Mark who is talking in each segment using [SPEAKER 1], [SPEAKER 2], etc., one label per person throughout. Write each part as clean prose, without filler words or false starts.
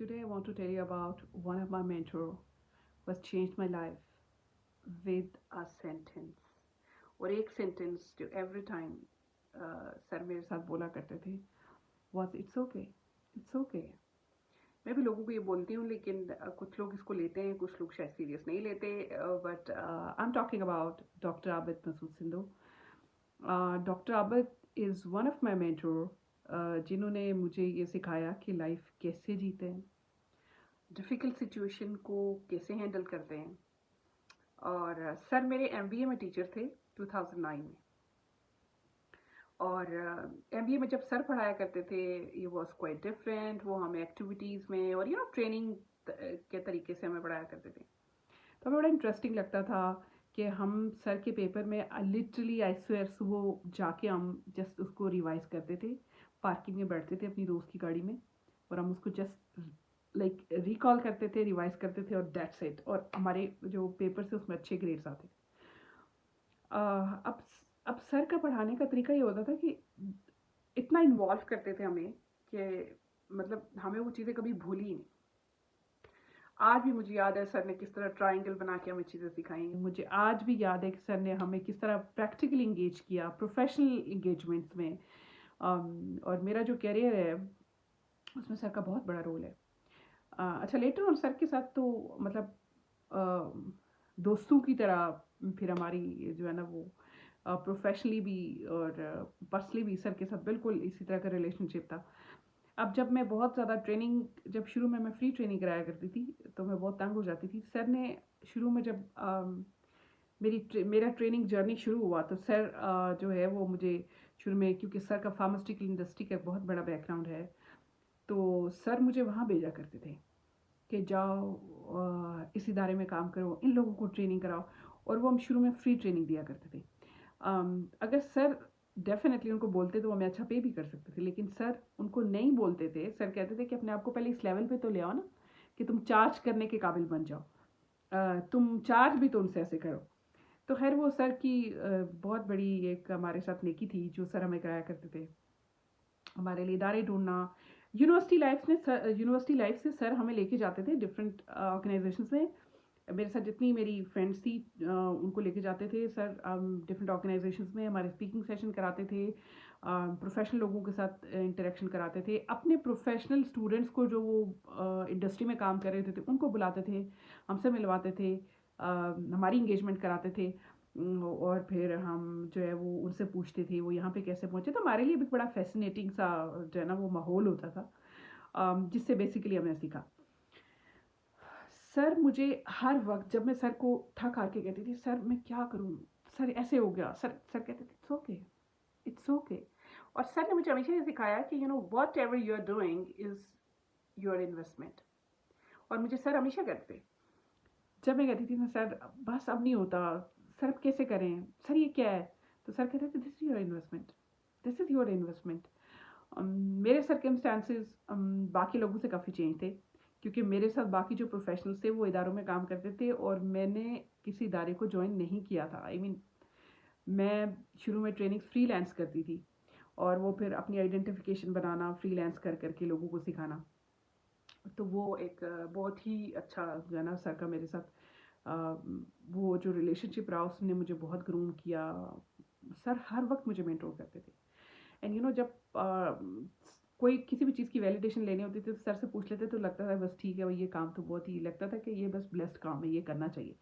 [SPEAKER 1] Today I want to tell you about one of my mentor who has changed my life with a sentence. और एक sentence जो every time sir मेरे साथ बोला करते थे was it's okay. मैं भी लोगों को ये बोलती हूँ लेकिन कुछ लोग इसको लेते हैं, कुछ लोग शायद सीरियस नहीं लेते, but I am talking about doctor Abid Masood Sindhu. Doctor Abid is one of my mentor जिन्होंने मुझे ये सिखाया कि लाइफ कैसे जीते हैं, डिफ़िकल्ट सिचुएशन को कैसे हैंडल करते हैं. और सर मेरे एमबीए में टीचर थे 2009 में. और एमबीए में जब सर पढ़ाया करते थे ये वॉज क्वाइट डिफरेंट. वो हमें एक्टिविटीज़ में और ट्रेनिंग के तरीके से हमें पढ़ाया करते थे. तो हमें बड़ा इंटरेस्टिंग लगता था कि हम सर के पेपर में लिटरली आई स्वेयर सुबह जाके हम जस्ट उसको रिवाइज करते थे. पार्किंग में बैठते थे अपनी दोस्त की गाड़ी में और हम उसको जस्ट लाइक रिकॉल करते थे, रिवाइज करते थे और दैट्स इट. और हमारे जो पेपर से उसमें अच्छे ग्रेड्स आते. अब सर का पढ़ाने का तरीका ये होता था कि इतना इन्वॉल्व करते थे हमें कि मतलब हमें वो चीज़ें कभी भूली ही नहीं. आज भी मुझे याद है सर ने किस तरह ट्रायंगल बना के हमें चीज़ें सिखाई. मुझे आज भी याद है कि सर ने हमें किस तरह प्रैक्टिकली इंगेज किया प्रोफेशनल इंगेजमेंट्स में. और मेरा जो करियर है उसमें सर का बहुत बड़ा रोल है. अच्छा, लेटर ऑन सर के साथ तो मतलब दोस्तों की तरह फिर हमारी जो है ना वो प्रोफेशनली भी और पर्सनली भी सर के साथ बिल्कुल इसी तरह का रिलेशनशिप था. अब जब मैं बहुत ज़्यादा ट्रेनिंग, जब शुरू में मैं फ्री ट्रेनिंग कराया करती थी तो मैं बहुत तंग हो जाती थी. सर ने शुरू में जब मेरा ट्रेनिंग जर्नी शुरू हुआ तो सर जो है वो मुझे शुरू में, क्योंकि सर का फार्मास्यूटिकल इंडस्ट्री का बहुत बड़ा बैकग्राउंड है, तो सर मुझे वहाँ भेजा करते थे कि जाओ इस इदारे में काम करो, इन लोगों को ट्रेनिंग कराओ. और वो हम शुरू में फ्री ट्रेनिंग दिया करते थे. अगर सर डेफिनेटली उनको बोलते तो वो हमें अच्छा पे भी कर सकते थे, लेकिन सर उनको नहीं बोलते थे. सर कहते थे कि अपने आप को पहले इस लेवल पे तो ले आओ ना कि तुम चार्ज करने के काबिल बन जाओ, तुम चार्ज भी तो उनसे ऐसे करो. तो खैर वो सर की बहुत बड़ी एक हमारे साथ नेकी थी जो सर हमें कराया करते थे. हमारे लिए इदारे ढूंढना, यूनिवर्सिटी लाइफ से सर हमें लेके जाते थे डिफरेंट ऑर्गेनाइजेशंस में. मेरे साथ जितनी मेरी फ्रेंड्स थी उनको लेके जाते थे सर डिफरेंट ऑर्गेनाइजेशंस में. हमारे स्पीकिंग सेशन कराते थे, प्रोफेशनल लोगों के साथ इंटरेक्शन कराते थे. अपने प्रोफेशनल स्टूडेंट्स को जो वो इंडस्ट्री में काम कर रहे थे उनको बुलाते थे, हमसे मिलवाते थे, हमारी इंगेजमेंट कराते थे. और फिर हम जो है वो उनसे पूछते थे वो यहाँ पे कैसे पहुँचे. तो हमारे लिए भी बड़ा फैसिनेटिंग सा जो है ना वो माहौल होता था, जिससे बेसिकली हमने सीखा. सर मुझे हर वक्त जब मैं सर को थक हार के कहती थी सर मैं क्या करूँ, सर ऐसे हो गया, सर सर कहते थे इट्स ओके, इट्स ओके. और सर ने मुझे हमेशा ये सिखाया कि whatever you are doing is your investment. और मुझे सर हमेशा कहते, जब मैं कहती थी ना सर बस अब नहीं होता, सर अब कैसे करें, सर ये क्या है, तो सर कहते थे this is your investment, this is your investment. मेरे सर्कमस्टांसेस बाकी लोगों से काफ़ी चेंज थे, क्योंकि मेरे साथ बाकी जो प्रोफेशनल्स थे वो इदारों में काम करते थे और मैंने किसी इदारे को ज्वाइन नहीं किया था. आई मीन मैं शुरू में ट्रेनिंग फ्रीलांस करती थी और वो फिर अपनी आइडेंटिफिकेशन बनाना फ्रीलांस कर करके लोगों को सिखाना. तो वो एक बहुत ही अच्छा जो है ना सर का मेरे साथ वो जो रिलेशनशिप रहा उसने मुझे बहुत ग्रूम किया. सर हर वक्त मुझे मेंटोर करते थे. एंड जब कोई किसी भी चीज़ की वैलिडेशन लेनी होती थी तो सर से पूछ लेते तो लगता था बस ठीक है भाई, ये काम तो बहुत ही लगता था कि ये बस ब्लेस्ड काम है, ये करना चाहिए.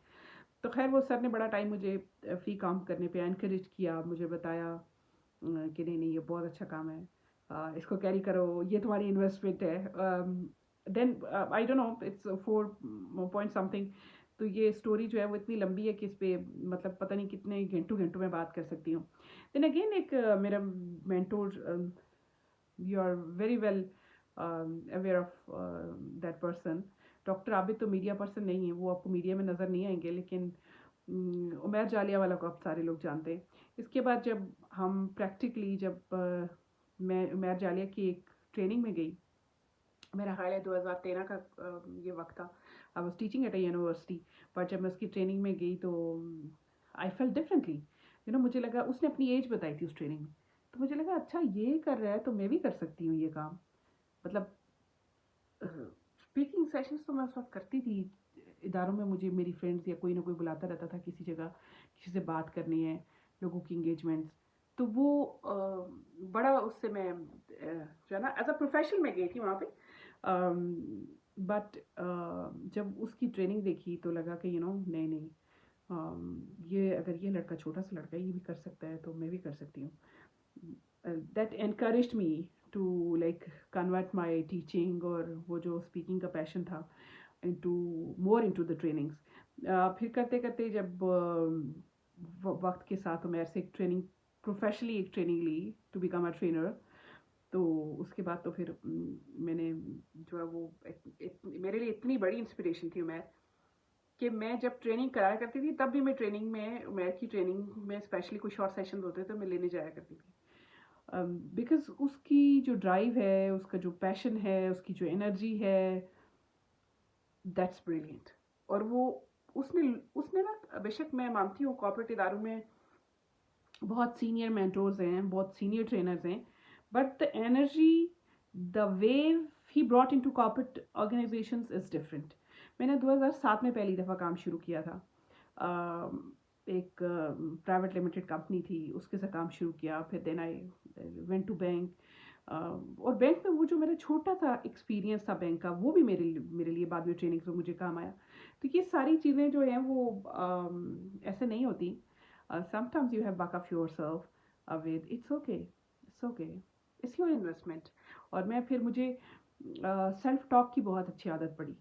[SPEAKER 1] तो खैर वो सर ने बड़ा टाइम मुझे फ्री काम करने पे एनकरेज किया, मुझे बताया कि नहीं नहीं ये बहुत अच्छा काम है, इसको कैरी करो, ये तुम्हारी इन्वेस्टमेंट है. Then I don't know it's 4 point something. तो ये स्टोरी जो है वो इतनी लंबी है कि इस पर मतलब पता नहीं कितने घंटों घंटों में बात कर सकती हूँ. देन अगेन एक मेरा mentor, you are very well aware of that person. Doctor Abid तो मीडिया पर्सन नहीं है, वो आपको मीडिया में नज़र नहीं आएंगे, लेकिन उमैर जालिया वाला को आप सारे लोग जानते हैं. इसके बाद जब हम प्रैक्टिकली जब मैं उमैर जालिया की एक ट्रेनिंग में गई, मेरा ख्याल है 2013 का ये वक्त था. I was teaching at a university. पर जब मैं उसकी ट्रेनिंग में गई तो आई फेल डिफरेंटली. मुझे लगा उसने अपनी एज बताई थी उस ट्रेनिंग में, तो मुझे लगा अच्छा ये कर रहा है तो मैं भी कर सकती हूँ ये काम. मतलब सेशंस तो मैं उस वक्त करती थी इदारों में, मुझे मेरी फ्रेंड्स या कोई ना कोई बुलाता रहता था किसी जगह, किसी से बात करनी है, लोगों की इंगेजमेंट्स, तो वो बड़ा उससे मैं जो है ना एज अ प्रोफेशनल मैं गई थी वहाँ पे। बट जब उसकी ट्रेनिंग देखी तो लगा कि नहीं नहीं, ये अगर ये लड़का, छोटा सा लड़का, ये भी कर सकता है तो मैं भी कर सकती हूँ। That encouraged me to like convert my teaching और वो जो स्पीकिंग का पैशन था into more into the trainings. फिर करते करते जब वक्त के साथ मैं ऐसे एक ट्रेनिंग, प्रोफेशनली एक ट्रेनिंग ली टू बिकम अ ट्रेनर, तो उसके बाद तो फिर मैंने जो है वो मेरे लिए इतनी बड़ी इंस्पिरेशन थी उमैर, कि मैं जब ट्रेनिंग कराया करती थी तब भी मैं ट्रेनिंग में, उमैर की ट्रेनिंग में स्पेशली कोई शॉर्ट सेशन होते तो मैं लेने जाया करती थी। बिकॉज उसकी जो ड्राइव है, उसका जो पैशन है, उसकी जो एनर्जी है, दैट्स ब्रिलियंट। और वो उसने उसने ना, बेशक मैं मानती हूँ कॉर्पोरेट इदारों में बहुत सीनियर मेंटोर्स हैं, बहुत सीनियर ट्रेनर्स हैं, but the energy, the wave he brought into corporate organisations is different. मैंने 2007 में पहली दफ़ा काम शुरू किया था। एक प्राइवेट लिमिटेड कंपनी थी, उसके साथ काम शुरू किया। फिर then I went to bank, और बैंक में वो जो मेरा छोटा सा एक्सपीरियंस था बैंक का, वो भी मेरे लिए बाद में ट्रेनिंग में मुझे काम आया। तो ये सारी चीज़ें जो हैं वो ऐसे नहीं होती। Sometimes you have back of your self with, it's okay, it's okay, it's your investment. और मैं फिर मुझे सेल्फ टॉक की बहुत अच्छी आदत पड़ी।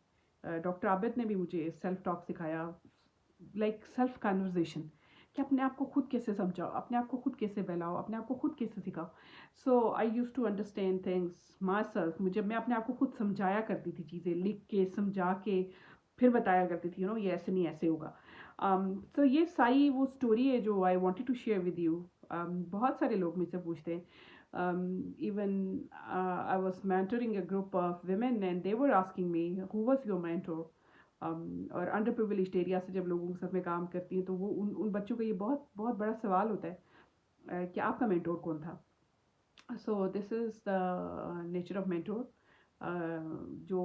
[SPEAKER 1] डॉक्टर आबिद ने भी मुझे सेल्फ टॉक सिखाया, लाइक सेल्फ कन्वर्जेशन, कि अपने आप को खुद कैसे समझाओ, अपने आप को खुद कैसे बहलाओ, अपने आप को खुद कैसे सिखाओ। So I use to understand things my self. मुझे, मैं अपने आप को खुद समझाया करती थी, चीज़ें लिख के समझा के फिर बताया करती थी, ये ऐसे नहीं ऐसे होगा। तो ये सारी वो स्टोरी है जो I wanted to share with you. बहुत सारे लोग मुझसे पूछते हैं, even I was mentoring a group of women and they were asking me who was your mentor। और अंडर प्रिविलेज्ड एरिया से जब लोगों के साथ में काम करती हैं तो वो उन बच्चों का ये बहुत बहुत बड़ा सवाल होता है कि आपका मेंटोर कौन था। So this is the nature of mentor, जो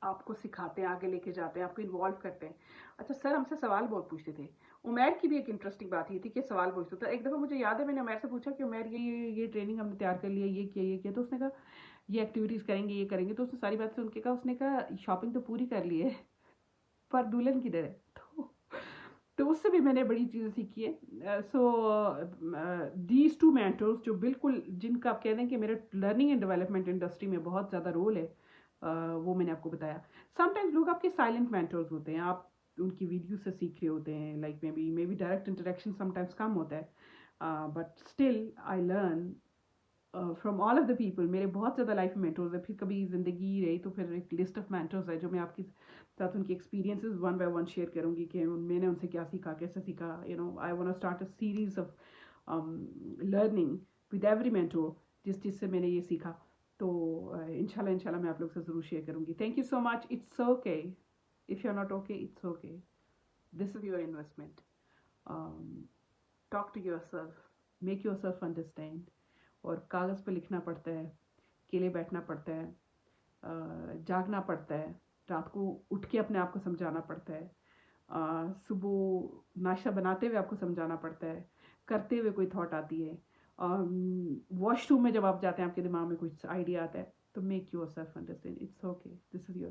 [SPEAKER 1] आपको सिखाते हैं, आगे लेके जाते हैं, आपको इन्वॉल्व करते हैं। अच्छा सर हमसे सवाल बहुत पूछते थे। उमैर की भी एक इंटरेस्टिंग बात ये थी कि सवाल पूछते थे। एक दफ़ा मुझे याद है, मैंने उमैर से पूछा कि उमैर ये ट्रेनिंग हमने तैयार कर लिया, ये किया। तो उसने कहा ये एक्टिविटीज़ करेंगे, ये करेंगे। तो उसने सारी बात सुन के कहा, उसने कहा शॉपिंग तो पूरी कर ली है पर दुल्हन किधर है। तो उससे भी मैंने बड़ी चीज़ें सीखी है। सो दीज टू मेंटर्स जो बिल्कुल, जिनका आप कह दें कि मेरे लर्निंग एंड डेवलपमेंट इंडस्ट्री में बहुत ज़्यादा रोल है, वो मैंने आपको बताया। समटाइम्स लोग आपके साइलेंट मेंटर्स होते हैं, आप उनकी वीडियो से सीख रहे होते हैं, like may be direct interaction sometimes come होता है, but still I learn from all of the people. मेरे बहुत ज़्यादा लाइफ में मेंटर्स है। फिर कभी ज़िंदगी रही तो फिर एक लिस्ट ऑफ मेंटर्स है जो मैं आपके साथ उनकी experiences one by one share करूँगी कि मैंने उनसे क्या सीखा, कैसे सीखा। I want to start a series of learning with every mentor, जिस चीज़ से मैंने ये सीखा। तो इंशाल्लाह मैं आप लोग से ज़रूर शेयर करूँगी। Thank you so much. It's okay if you are not okay, it's okay, this is your investment. Talk to yourself, make yourself understand. और कागज़ पे लिखना पड़ता है, अकेले बैठना पड़ता है, जागना पड़ता है, रात को उठ के अपने आप को समझाना पड़ता है, सुबह नाश्ता बनाते हुए आपको समझाना पड़ता है, करते हुए कोई थॉट आती है, वॉशरूम में जब आप जाते हैं आपके दिमाग में कुछ आइडिया आता है, तो make yourself understand. It's okay, this is